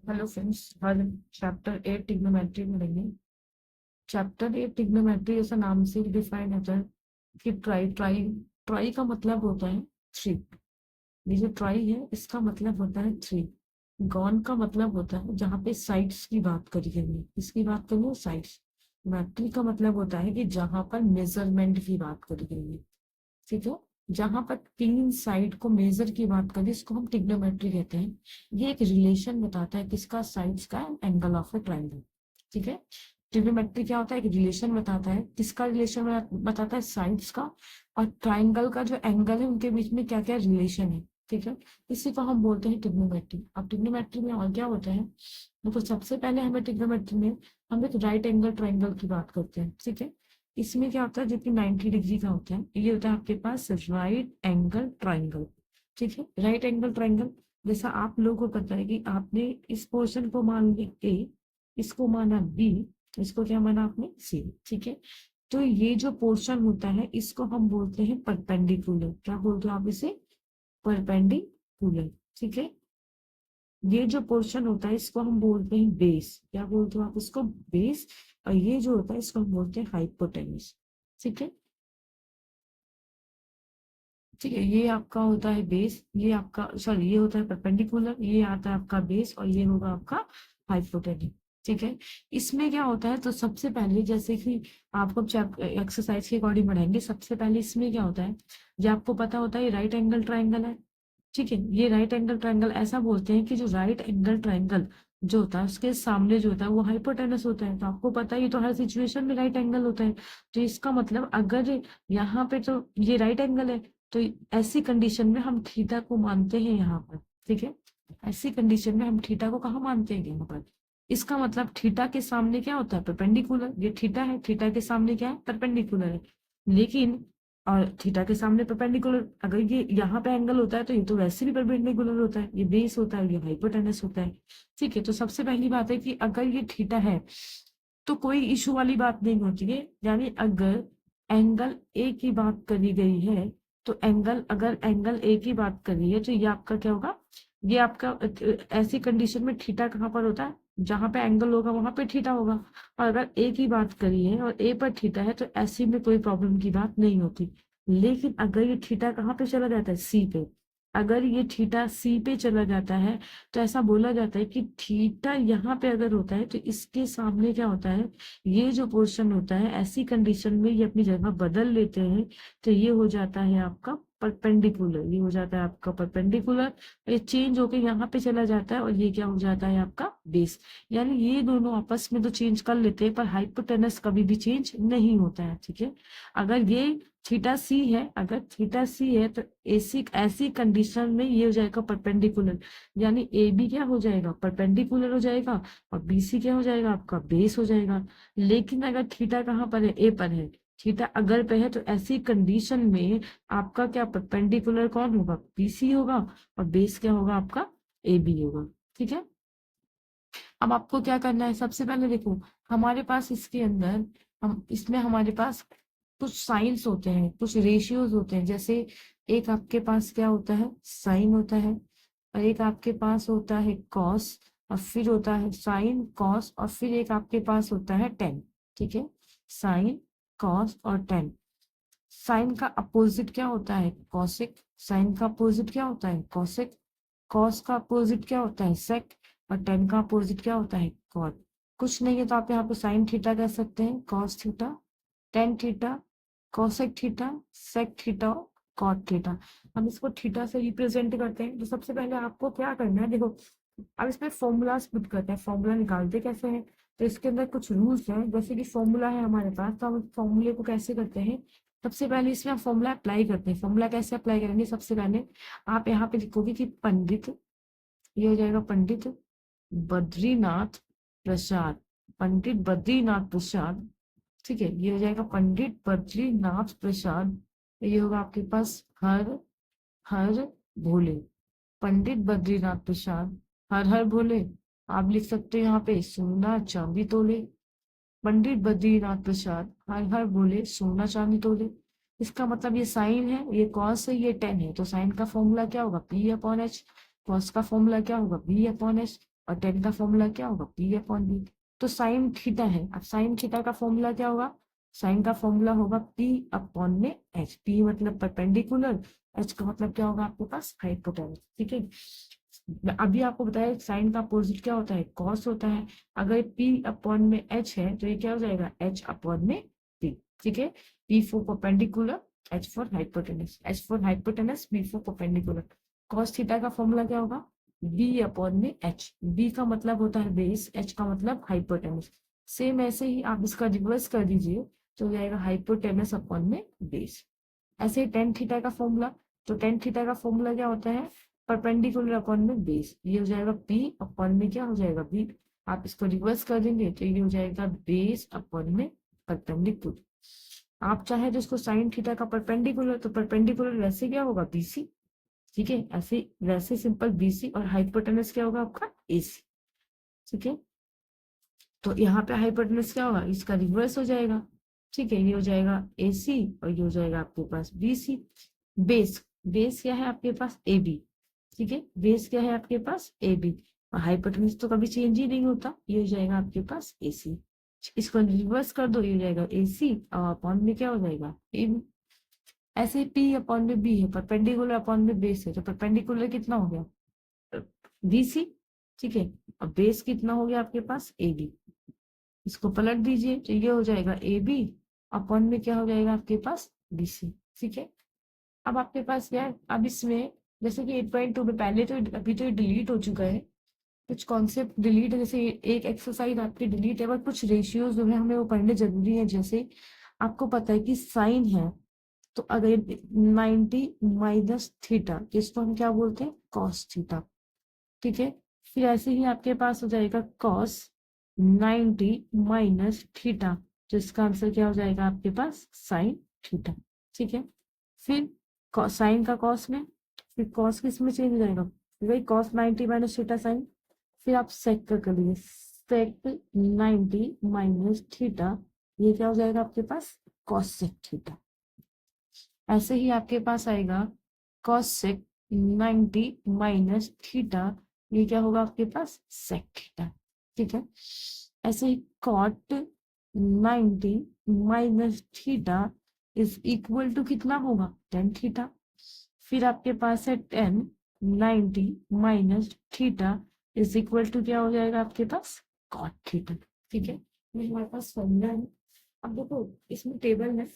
Hello friends, आज chapter 8 trigonometry में रहेंगे। चैप्टर 8 ट्रिग्नोमेट्री जैसा नाम से डिफाइन होता है कि ट्राई ट्राई ट्राई का मतलब होता है थ्री। ये जो ट्राई है इसका मतलब होता है थ्री। गॉन का मतलब होता है जहाँ पे साइड्स की बात करी गई है, इसकी बात करिए साइड्स। मैट्री का मतलब होता है कि जहाँ पर मेजरमेंट की बात करी गई है। ठीक है, जहां पर तीन साइड को मेजर की बात करें इसको हम ट्रिग्नोमेट्री कहते हैं। ये एक रिलेशन बताता है किसका, साइड्स का, एंगल ऑफ ए ट्राइंगल। ठीक है, ट्रिग्नोमेट्री क्या होता है, एक रिलेशन बताता है। किसका रिलेशन बताता है, साइड्स का और ट्राइंगल का जो एंगल है उनके बीच में क्या क्या रिलेशन है। ठीक है, इसी को हम बोलते हैं ट्रिग्नोमेट्री। अब ट्रिग्नोमेट्री में और क्या होता है, तो सबसे पहले हमें ट्रिग्नोमेट्री में हम एक राइट एंगल ट्राइंगल की बात करते हैं। ठीक है, इसमें क्या होता है, जो कि 90 डिग्री का होता है, ये होता है आपके पास राइट एंगल ट्राइंगल। ठीक है, राइट एंगल ट्राइंगल जैसा आप लोगों को पता है कि आपने इस पोर्शन को मान लिया ए, इसको माना बी, इसको क्या माना आपने सी। ठीक है, तो ये जो पोर्शन होता है इसको हम बोलते हैं परपेंडिकुलर। क्या बोलते हो आप इसे, परपेंडिकुलर। ठीक है, ये जो पोर्शन होता है इसको हम बोलते हैं बेस। क्या बोलते हो आप इसको, बेस। और ये जो होता है इसको हम बोलते हैं हाइपोटेन्यूस। ठीक है, ठीक है, ये आपका होता है बेस, ये आपका सॉरी ये होता है परपेंडिकुलर, ये आता है आपका बेस और ये होगा आपका हाइपोटेन्यूस। ठीक है, इसमें क्या होता है, तो सबसे पहले जैसे कि आपको एक्सरसाइज के अकॉर्डिंग बढ़ाएंगे। सबसे पहले इसमें क्या होता है, ये आपको पता होता है, ये राइट एंगल ट्राइंगल है। ठीक है, ये राइट एंगल ट्रायंगल ऐसा बोलते हैं कि जो राइट एंगल ट्रायंगल जो होता है उसके सामने जो होता है वो हाइपोटेनस होता है। तो आपको पता है ये तो हर सिचुएशन में राइट एंगल होता है। तो इसका मतलब अगर यहाँ पे तो ये राइट एंगल है, तो ऐसी कंडीशन में हम थीटा को मानते हैं यहाँ पर। ठीक है, ऐसी कंडीशन में हम थीटा को कहाँ मानते हैं, यहाँ पर। इसका मतलब थीटा के सामने क्या होता है, परपेंडिकुलर। ये थीटा है, थीटा के सामने क्या है, परपेंडिकुलर है। लेकिन और थीटा के सामने परपेंडिकुलर, अगर ये यहाँ पे एंगल होता है तो ये तो वैसे भी परपेंडिकुलर होता है, ये बेस होता है, ये हाइपोटेनस होता है। ठीक है, तो सबसे पहली बात है कि अगर ये थीटा है तो कोई इशू वाली बात नहीं होती है। यानी अगर एंगल ए की बात करी गई है, तो अगर एंगल ए की बात करी है तो ये आपका क्या होगा, ये आपका ऐसी कंडीशन में थीटा कहाँ पर होता है, जहां पे एंगल होगा वहां पे थीटा होगा। और अगर ए की बात करी है और ए पर थीटा है तो ऐसी में कोई प्रॉब्लम की बात नहीं होती। लेकिन अगर ये थीटा कहाँ पे चला जाता है, सी पे, अगर ये थीटा सी पे चला जाता है तो ऐसा बोला जाता है कि थीटा यहाँ पे अगर होता है तो इसके सामने क्या होता है, ये जो पोर्शन होता है ऐसी कंडीशन में ये अपनी जगह बदल लेते हैं। तो ये हो जाता है आपका परपेंडिकुलर, ये हो जाता है आपका परपेंडिकुलर। ये चेंज होके यहाँ पे चला जाता है और ये क्या हो जाता है आपका बेस। यानी ये दोनों आपस में तो चेंज कर लेते हैं पर हाइपोटेनस कभी भी चेंज नहीं होता है। ठीक है, अगर ये थीटा सी है, अगर थीटा सी है तो ऐसी ऐसी कंडीशन में ये हो जाएगा परपेंडिकुलर। यानी ए बी क्या हो जाएगा, परपेंडिकुलर हो जाएगा और बी सी क्या हो जाएगा, आपका बेस हो जाएगा। लेकिन अगर थीटा कहाँ पर है, ए पर है, थीटा अगर पे है तो ऐसी कंडीशन में आपका क्या परपेंडिकुलर कौन होगा, बीसी होगा और बेस क्या होगा आपका, ए बी होगा। ठीक है, अब आपको क्या करना है, सबसे पहले देखो हमारे पास इसके अंदर, हम इसमें हमारे पास कुछ साइंस होते हैं, कुछ रेशियोज होते हैं। जैसे एक आपके पास क्या होता है, साइन होता है, और एक आपके पास होता है कॉस, और फिर होता है साइन कॉस, और फिर एक आपके पास होता है टेन। ठीक है, साइन कॉस और टेन। साइन का अपोजिट क्या होता है, कॉसिक। साइन का अपोजिट क्या होता है, कॉसिक। कॉस का अपोजिट क्या होता है, सेक। और टेन का अपोजिट क्या होता है, कॉट। कुछ नहीं है तो आप यहाँ पे साइन थीटा कह सकते हैं, cos theta, tan theta, cosec theta, sec theta, cot theta. हम इसको थीटा से रिप्रेजेंट करते हैं। तो सबसे पहले आपको क्या करना है, देखो अब इसमें फॉर्मूलाज पुट करते हैं, फॉर्मूला निकालते कैसे हैं। तो इसके अंदर कुछ रूल्स हैं, जैसे कि फॉर्मूला है हमारे पास, तो हम फॉर्मूले को कैसे करते हैं, सबसे पहले इसमें हम फॉर्मूला अप्लाई करते हैं। फॉर्मूला कैसे अप्लाई करेंगे, सबसे पहले आप यहाँ पे लिखोगे कि पंडित, ये हो जाएगा पंडित बद्रीनाथ प्रसाद, पंडित बद्रीनाथ प्रसाद। ठीक है, ये हो जाएगा पंडित बद्रीनाथ प्रसाद। ये होगा आपके पास हर हर भोले, पंडित बद्रीनाथ प्रसाद हर हर भोले। आप लिख सकते हो यहाँ पे सोना चांदी तोले, पंडित बद्रीनाथ प्रसाद हर हर भोले सोना चांदी तोले। इसका मतलब ये साइन है, ये कॉस है, ये टेन है, तो साइन का फॉर्मूला क्या होगा, पी अपॉन एच। कॉस का फॉर्मूला क्या होगा, बी अपॉन एच। और टेन का फॉर्मूला क्या होगा, पी अपॉन बी। तो साइन थीटा है, अब साइन थीटा का फॉर्मूला क्या होगा, साइन का फॉर्मूला होगा पी अपॉन में एच। पी मतलब परपेंडिकुलर, एच का मतलब क्या होगा आपके पास, हाइपोटेनस। ठीक है, अभी आपको बताया साइन का अपोजिट क्या होता है, कॉस होता है। अगर पी अपॉन में एच है तो ये क्या हो जाएगा, एच अपॉन में पी। ठीक है, P for perpendicular, H for hypotenuse, H for hypotenuse, B for perpendicular. Cos theta का फॉर्मूला क्या होगा, बी अपॉन में एच। बी का मतलब होता है बेस, एच का मतलब हाइपोटेनस। सेम ऐसे ही आप इसका रिवर्स कर दीजिए तो हो जाएगा हाइपोटेनस अपॉन में बेस। ऐसे ही टेन थीटा का फॉर्मूला, तो टेन थीटा का फॉर्मूला क्या होता है, परपेंडिकुलर अपॉन में बेस। ये हो जाएगा पी अपॉन में क्या हो जाएगा, बी। आप इसको रिवर्स कर देंगे तो ये हो जाएगा बेस अपॉन में परपेंडिकुलर। आप चाहे तो इसको साइन थीटा का परपेंडिकुलर, तो परपेंडिकुलर वैसे क्या होगा, बीसी। ठीक है, ऐसे वैसे सिंपल बीसी, और हाइपोटेनस क्या होगा आपका, एसी। ठीक है, तो यहाँ पे हाइपोटेनस क्या होगा, इसका रिवर्स हो जाएगा। ठीक है, ये हो जाएगा एसी और ये हो जाएगा आपके पास बीसी। बेस, बेस क्या है आपके पास, ए बी। ठीक है, बेस क्या है आपके पास, ए बी। और हाइपोटेनस तो कभी चेंज ही नहीं होता, ये हो जाएगा आपके पास एसी। इसको रिवर्स कर दो, ये हो जाएगा एसी और अपॉन में क्या हो जाएगा, ए बी। ऐसे पी अपॉन में बी है, परपेंडिकुलर अपॉन में बेस है, तो परपेंडिकुलर कितना हो गया, बीसी। ठीक है, अब बेस कितना हो गया आपके पास, ए बी। इसको पलट दीजिए तो ये हो जाएगा ए बी अपॉन में क्या हो जाएगा आपके पास, बी सी। ठीक है, अब आपके पास क्या है, अब इसमें जैसे कि 8.2 में पहले तो अभी तो ये डिलीट हो चुका है, कुछ कॉन्सेप्ट डिलीट है, जैसे एक एक्सरसाइज आपकी डिलीट है, बट कुछ रेशियोज जो है हमें वो पढ़ने जरूरी है। जैसे आपको पता है कि साइन है, तो अगर 90 माइनस थीटा, जिसको हम क्या बोलते हैं, कॉस थीटा। ठीक है, फिर ऐसे ही आपके पास हो जाएगा कॉस 90 माइनस थीटा, जिसका आंसर क्या हो जाएगा आपके पास, साइन थीटा। ठीक है, फिर साइन का कॉस में, फिर कॉस किस में चेंज हो जाएगा, वही कॉस 90 माइनस थीटा साइन। फिर आप सेक कर लीजिए, सेक 90 माइनस थीटा, ये क्या हो जाएगा आपके पास, कॉस सेक थीटा। ऐसे ही आपके पास आएगा cos sec 90 माइनस थीटा, ये क्या होगा आपके पास, sec थीटा। ठीक है, ऐसे ही cot 90 minus theta is equal to कितना होगा, tan थीटा। फिर आपके पास है tan 90 minus theta is equal to क्या हो जाएगा आपके पास, cot थीटा। ठीक है, ये हमारे पास फॉर्मूला है। अब देखो इसमें टेबल है,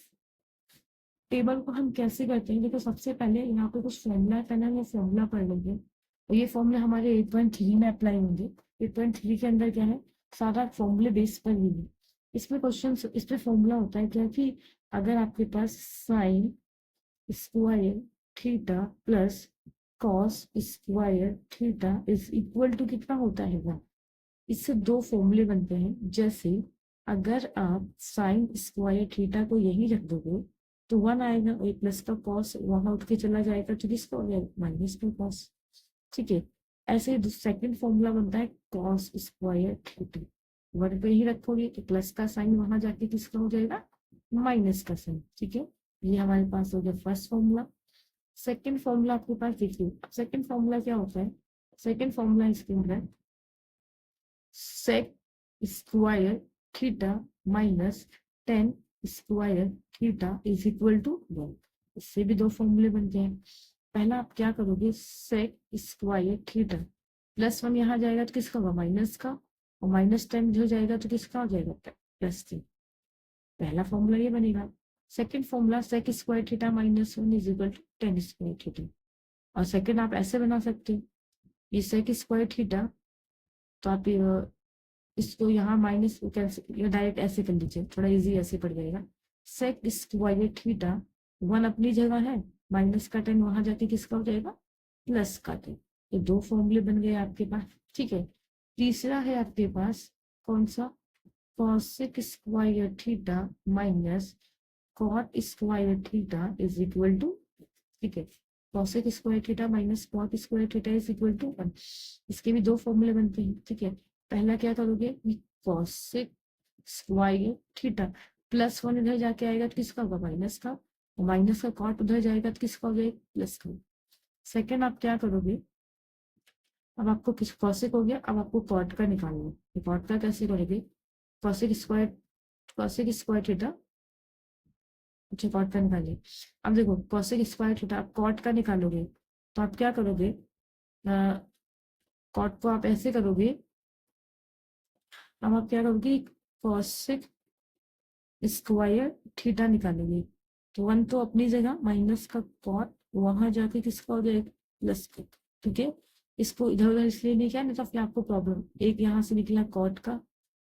टेबल को हम कैसे करते हैं, देखो सबसे पहले यहाँ पे कुछ फॉर्मूला है, पहले हम ये फॉर्मूला पढ़ लेंगे और ये फॉर्मूला हमारे 8.3 में अप्लाई होंगे। 8.3 के अंदर क्या है, सारा फॉर्मूले बेस पर ही है। इसमें क्वेश्चन, इसमें फॉर्मूला होता है क्या कि अगर आपके पास sine square theta plus cos square theta is equal to कितना होता है वन, इससे दो फॉर्मूले बनते हैं। जैसे अगर आप साइन स्क्वायर थीटा को यही रख दोगे तो वन आएगा, और प्लस का कॉस वहां उठ के चला जाएगा तो किसका हो जाएगा, माइनस का कॉस। ठीक है, ऐसे सेकंड फॉर्मूला बनता है कॉस स्क्वायर थीटा, वन पे ही रखोगे तो प्लस का साइन वहां जाके किसका हो जाएगा, माइनस का साइन। ठीक है, ये हमारे पास हो गया फर्स्ट फॉर्मूला। सेकंड फॉर्मूला आपके पास देखिए, सेकंड फॉर्मूला क्या होता है, सेकंड फॉर्मूला इसके अंदर sec square theta minus tan square theta is equal to one. इससे भी दो फॉर्मूले बनते हैं। पहला आप क्या करोगे, sec square theta plus one यहाँ जाएगा तो किसका होगा, माइनस का, और माइनस टेन जो जाएगा तो किसका हो जाएगा, प्लस थ्री। पहला फॉर्मूला ये बनेगा। Second formula sec square theta minus one is equal to tan square theta, और सेकंड आप ऐसे बना सकते हैं, ये सेक स्क्वायर थीटा, तो आप इसको यहाँ माइनस डायरेक्ट ऐसे कर लीजिए, थोड़ा इजी ऐसे पड़ जाएगा। सेक स्क्वायर थीटा वन अपनी जगह है, माइनस का टेन वहां जाके किसका हो जाएगा, प्लस का टेन। ये दो फॉर्मूले बन गए आपके पास। ठीक है, तीसरा है आपके पास कौन सा, cosec square theta minus cot square theta is equal to, ठीक है, cosec square theta minus cot square theta is equal to one. इसके भी दो फॉर्मूले बनते हैं। ठीक है, पहला क्या करोगे, cosec square theta plus one इधर जाके आएगा तो किसका होगा, माइनस का, और माइनस का कॉट उधर जाएगा तो किसका हो जाएगा, प्लस का। सेकंड आप क्या करोगे, अब आपको किस कॉसिक हो गया, अब आपको कॉट का निकालना है। कॉट का कैसे करोगे, कॉसिक स्क्वायर थीटा, अच्छा कॉट का निकालिए। अब देखो कॉसिक स्क्वायर थीटा आप कॉट का निकालोगे तो आप क्या करोगे, कॉट को आप ऐसे करोगे, अब आप क्या करोगे, कॉसिक स्क्वायर थीटा निकालोगे तो वन तो अपनी जगह, माइनस का कॉट वहां जाके किसका हो जाएगा, प्लस का। ठीक है, इसको इधर उधर इसलिए नहीं किया, नहीं तो फिर आपको प्रॉब्लम, एक यहाँ से निकला कॉट का,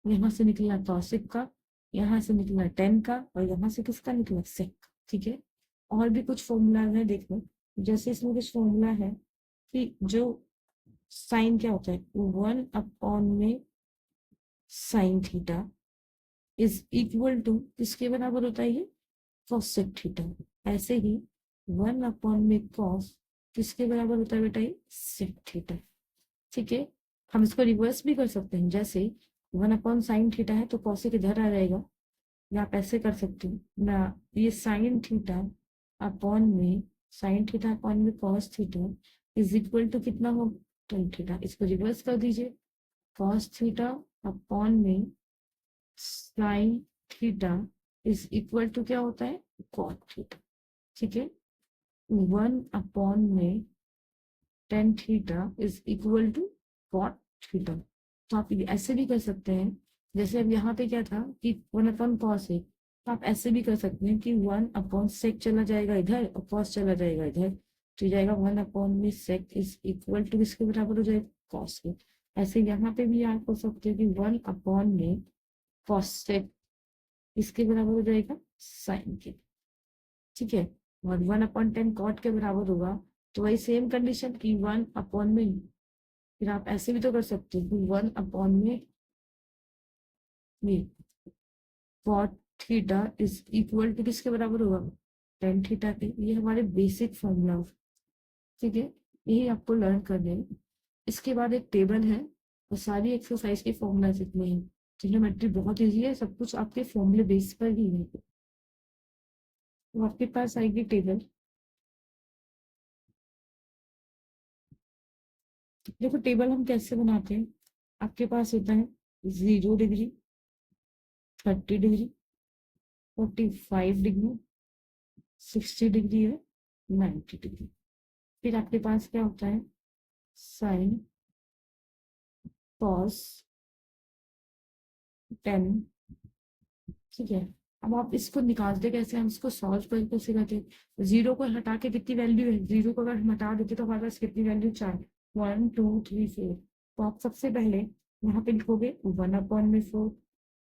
यहाँ से निकला कॉसिक का, यहाँ से निकला टेन का, और यहाँ से किसका निकला, सेक। ठीक है, और भी कुछ फॉर्मूला है, देख लो। जैसे इसमें कुछ फॉर्मूला है कि जो साइन क्या होता है, वन अपॉन में sine theta is equal to किसके बराबर होता है, ये कॉसेक थीटा। ऐसे ही वन अपॉन में कॉस किसके बराबर होता है बेटा, ये सेक थीटा। ठीक है, हम इसको रिवर्स भी कर सकते हैं, जैसे वन अपॉन साइन थीटा है तो कॉसेक इधर आ जाएगा, या आप ऐसे कर सकते हो ना, ये साइन थीटा अपॉन में cos theta is equal to कितना हो, टेन थीटा। इसको रिवर्स कर दीजिए, कॉस थीटा अपॉन में sine theta is equal to क्या होता है, कॉट थीटा। ठीक है, वन अपॉन में tan theta is equal to cot theta. तो आप ऐसे भी कर सकते हैं, जैसे अब यहाँ पे क्या था कि वन अपॉन कॉस है, तो आप ऐसे भी कर सकते हैं कि वन अपॉन सेक चला जाएगा इधर और कॉस चला जाएगा इधर, तो जाएगा वन अपॉन में सेक इज इक्वल टू किसके बराबर हो जाएगा, कॉस के। ऐसे यहाँ पे भी आप कर सकते हैं कि वन अपॉन में कॉस सेक इसके बराबर हो जाएगा साइन के। ठीक है, और वन अपॉन टेन कॉट के बराबर होगा, तो वही सेम कंडीशन की वन अपॉन में, फिर आप ऐसे भी तो कर सकते हो कि वन अपॉन में cot theta is equal to किसके बराबर होगा, टेन थीटा के। ये हमारे बेसिक फॉर्मूला। ठीक है, यही आपको लर्न करने हैं। इसके बाद एक टेबल है और सारी एक्सरसाइज के फॉर्मूला इतने हैं। ट्रिग्नोमेट्री बहुत इजी है, सब कुछ आपके फॉर्मूले बेस पर ही है। तो आपके पास आएगी टेबल, देखो टेबल हम कैसे बनाते हैं, आपके पास होता है 0 डिग्री, 30 डिग्री, 45 डिग्री, 60 डिग्री है, 90 डिग्री। फिर आपके पास क्या होता है, साइन, कॉस, टेन। ठीक है, अब आप इसको निकालते कैसे, हम इसको सॉल्व करके सिखाते हैं। जीरो को हटा के कितनी वैल्यू है, जीरो को अगर हम हटा देते तो हमारे पास कितनी वैल्यू, 4, 1 2 3 4। तो आप सबसे पहले यहाँ पे लिखोगे 1/4,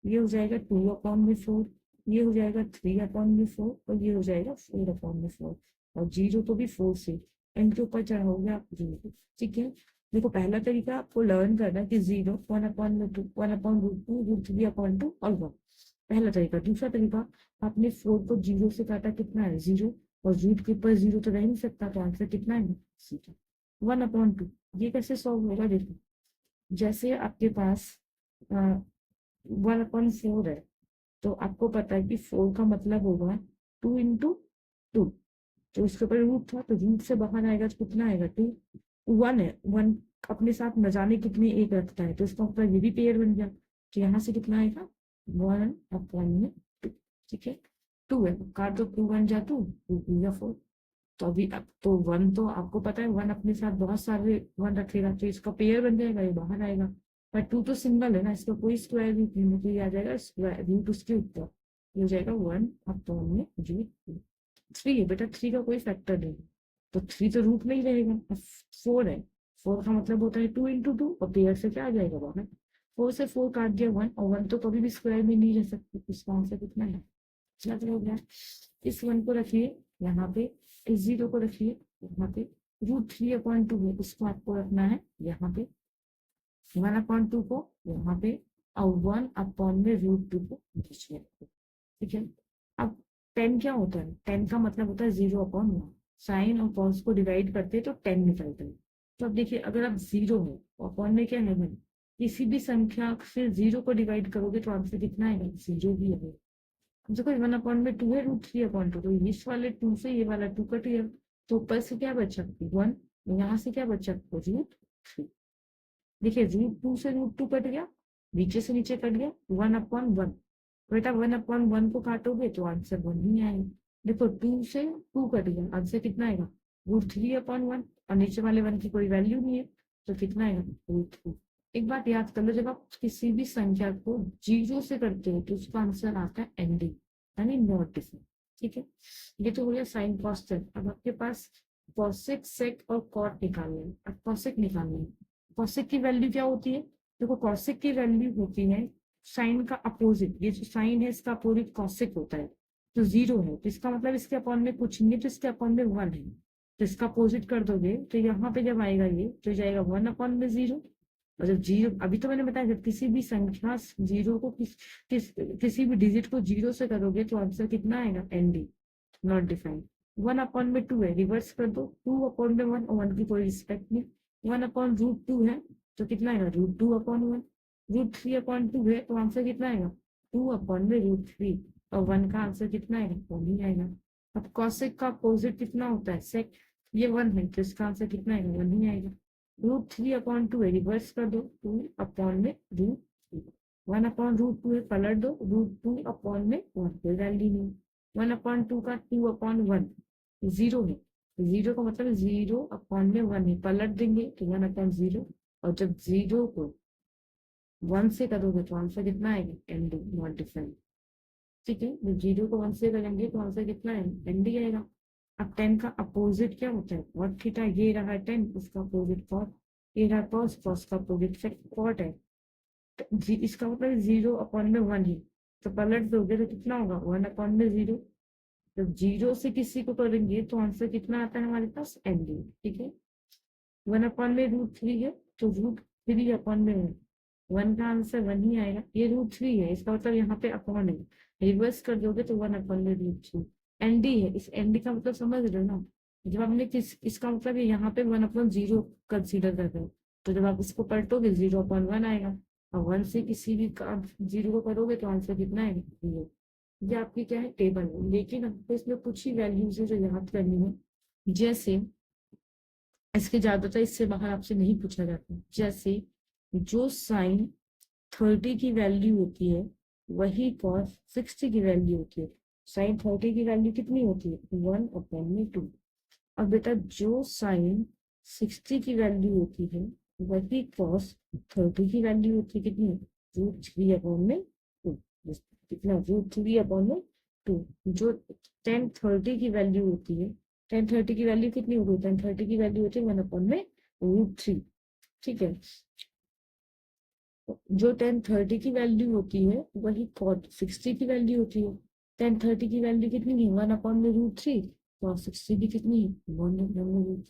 ये हो जाएगा 2/4, ये हो जाएगा 3/4, और ये हो जाएगा 4/4। और जीरो को भी 4 से इनके ऊपर चढ़ाओगे आप जीरो। ठीक है, देखो पहला तरीका आपको लर्न करना है कि 0, 1/2, 1/√2, √3/2 और 1, पहला तरीका। दूसरा तरीका, आपने 4 को 0 से काटा, कितना है 0, और रूट के ऊपर 0 तो रह नहीं सकता, तो आंसर कितना है 0, 1/2। ये कैसे सॉल्व होगा, देखो जैसे आपके पास 1/4 है, तो आपको पता है कि 4 का मतलब होगा 2 × 2, तो इसके ऊपर रूट था तो रूट से बाहर आएगा तो कितना आएगा 2, 1 है, 1 अपने साथ न जाने कितने एक रखता है, तो इसका मतलब ये भी पेयर बन गया, तो यहाँ से कितना आएगा 1/2। ठीक है, 2 है, काट दो, 2 × 1 = 2, 2 × 4। तो अभी अब तो 1 तो आपको पता है 1 अपने साथ बहुत सारे 1 रखेगा, तो इसका पेयर बन जाएगा, ये बाहर आएगा। पर 2 तो सिंगल है ना, इसका कोई स्क्वायर रूट नहीं, तो ये आ जाएगा स्क्वायर रूट उसके ऊपर, ये हो जाएगा 1/3 है बेटा, 3 का कोई फैक्टर नहीं, तो 3 तो रूट में ही रहेगा। 4 है, 4 का मतलब होता है 2 × 2, और पेयर से क्या आ जाएगा बाहर, 4 से 4 काट दिया 1, और 1 तो कभी भी स्क्वायर में नहीं रह सकती, इसका आंसर कितना है, चलो हो गया। इस 1 को रखिए यहाँ पे, इस 0 को रखिए यहाँ पे, √3/2 है, इसको आपको रखना है यहाँ पे, 1/2 को यहाँ पे, और 1/√2 को बीच में रखो। ठीक है, अब 10 क्या होता है, 10 का मतलब होता है 0/1। साइन और कॉस को डिवाइड करते हैं तो 10 निकलता है। तो अब देखिए अगर आप 0 हो और अपॉन में क्या है, किसी भी संख्या से 0 को डिवाइड करोगे तो आंसर कितना आएगा, 0 ही है। देखो 1/2 है, √3/2, तो इस वाले 2 से ये वाला 2 कट गया, तो ऊपर से क्या बचा 1, यहाँ से क्या बचा √3। देखिए √2 से √2 कट गया, नीचे से नीचे कट गया, 1/1। बेटा 1/1 को काटोगे तो आंसर 1 ही आएगा। देखो 2 से 2 कट गया, आंसर कितना आएगा? √3/1। और नीचे वाले 1 की कोई वैल्यू नहीं है, तो कितना आएगा? √2। एक बात याद कर लो, जब आप किसी भी संख्या को 0 से करते हो तो उसका आंसर आता है एंडिंग, यानी नॉट डिफाइंड। ठीक है, ये तो हो गया साइन कॉस टेन। अब आपके पास कॉसेक सेक और कॉट निकालना है। अब कॉसेक निकालना है। कॉसेक की वैल्यू क्या होती है? देखो कॉसेक की वैल्यू होती है साइन का अपोजिट। ये जो साइन है इसका अपोजिट कॉसेक होता है, तो 0 है, तो इसका मतलब इसके अपॉन में कुछ नहीं है, तो इसके अपॉन में 1 है। तो इसका अपोजिट कर दोगे तो यहाँ पे जब आएगा ये तो जाएगा 1/0। और जब 0, अभी तो मैंने बताया जब किसी भी संख्या 0 को किसी भी डिजिट को 0 से करोगे तो आंसर कितना आएगा? ND, not defined. 1/2 है, रिवर्स कर दो, 2/1 और 1 की कोई रिस्पेक्ट नहीं। 1/√2 है तो कितना आएगा? √2/1। √3/2 है तो आंसर कितना आएगा? 2/√3। और 1 का आंसर कितना आएगा? 1 ही आएगा। अब कॉसेक का अपोजिट कितना होता है? सेक। ये 1 है तो इसका आंसर कितना आएगा? 1 ही आएगा। √3/2 है, रिवर्स कर दो, 2/√3। 1/√2 है, पलट दो, √2/1 कोई वैल्यू नहीं। 1/2 का 2/1 0 है, 0 का मतलब 0/1 है, पलट देंगे तो 1/0। और जब 0 को 1 से करोगे तो आंसर कितना आएगा? ND, not defined. ठीक है, जब 0 को 1 से करेंगे तो आंसर कितना आएगा? एनडी आएगा। अब 10 का अपोजिट क्या होता है? Cot theta. ये रहा 10, उसका अपोजिट कॉट। ये रहा कॉस, कॉस का अपोजिट कॉट है। इसका मतलब 0/1 है, तो पलट दोगे तो कितना होगा? 1/0। जब 0 से किसी को करेंगे तो आंसर कितना आता है हमारे पास? एनडी। ठीक है, 1/√3 है तो √3/1। 1 का आंसर 1 ही आएगा। ये √3 है, इसका मतलब यहाँ पे अपॉन है, रिवर्स कर दोगे तो 1/√3। एनडी है, इस एनडी का मतलब समझ रहे हो ना? जब हमने इसका मतलब यहाँ पे 1/0 कंसीडर कर रहे हो, तो जब आप इसको पलटोगे 0/1 आएगा। और 1 से किसी भी 0 को करोगे तो आंसर कितना आएगा? 0। ये आपकी क्या है? टेबल है, लेकिन आपको इसमें कुछ ही वैल्यूज है जो याद करनी है। जैसे इसके ज्यादातर इससे बाहर आपसे नहीं पूछा जाता। जैसे जो साइन 30 की वैल्यू होती है वही कॉस 60 की वैल्यू होती है। साइन 30 की वैल्यू कितनी होती है? 1/2। और बेटा जो साइन 60 की वैल्यू होती है वही कॉस 30 की वैल्यू होती है। कितनी? √3/2। कितना? √3/2। जो 1030 की वैल्यू होती है, 1030 की वैल्यू कितनी होगी? 1030 की वैल्यू होती है 1/√3। ठीक है, जो 1030 की वैल्यू होती है वही कॉट 60 की वैल्यू होती है। 1030 की वैल्यू कितनी है? 1/√3। तो 60 की कितनी है? 1/√3।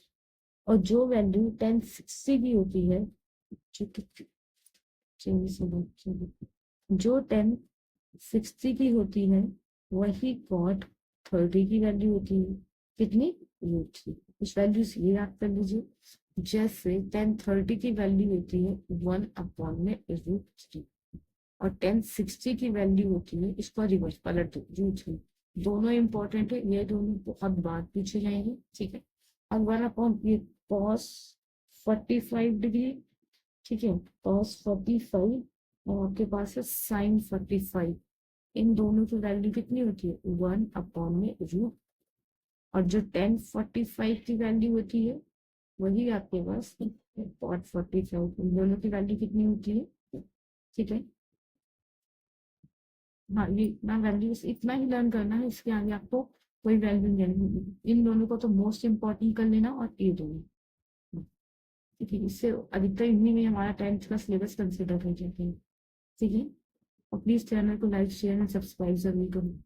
और जो वैल्यू 1060 की होती है, जो 1060 की होती है वही कॉट 30 की वैल्यू होती है। कितनी? √3। इस वैल्यू से ये याद कर लीजिए। जैसे 1030 की वैल्यू होती है 1/√3 और 1060 की वैल्यू होती है, इसको रिवर्स पलट दो, √3। दोनों इंपॉर्टेंट है, ये दोनों बहुत बार पूछे जाएंगे। ठीक है, अब 1/ये cos 45 डिग्री। ठीक है, cos 45 और आपके पास है sin 45। इन दोनों की वैल्यू कितनी होती है? 1/√। और जो 1045 की वैल्यू होती है वही आपके पास cot 45। इन दोनों की वैल्यू कितनी होती है? ठीक है, हाँ ये इतना वैल्यू, इतना ही लर्न करना है, इसके आगे आपको कोई वैल्यू नहीं होगी। इन दोनों को तो मोस्ट इंपॉर्टेंट कर लेना, और ये दोनों। ठीक है, इससे अधिकतर इन्हीं में हमारा 10th का सिलेबस कंसिडर हो जाता है। ठीक है, और प्लीज चैनल को लाइक शेयर एंड सब्सक्राइब जरूर करो।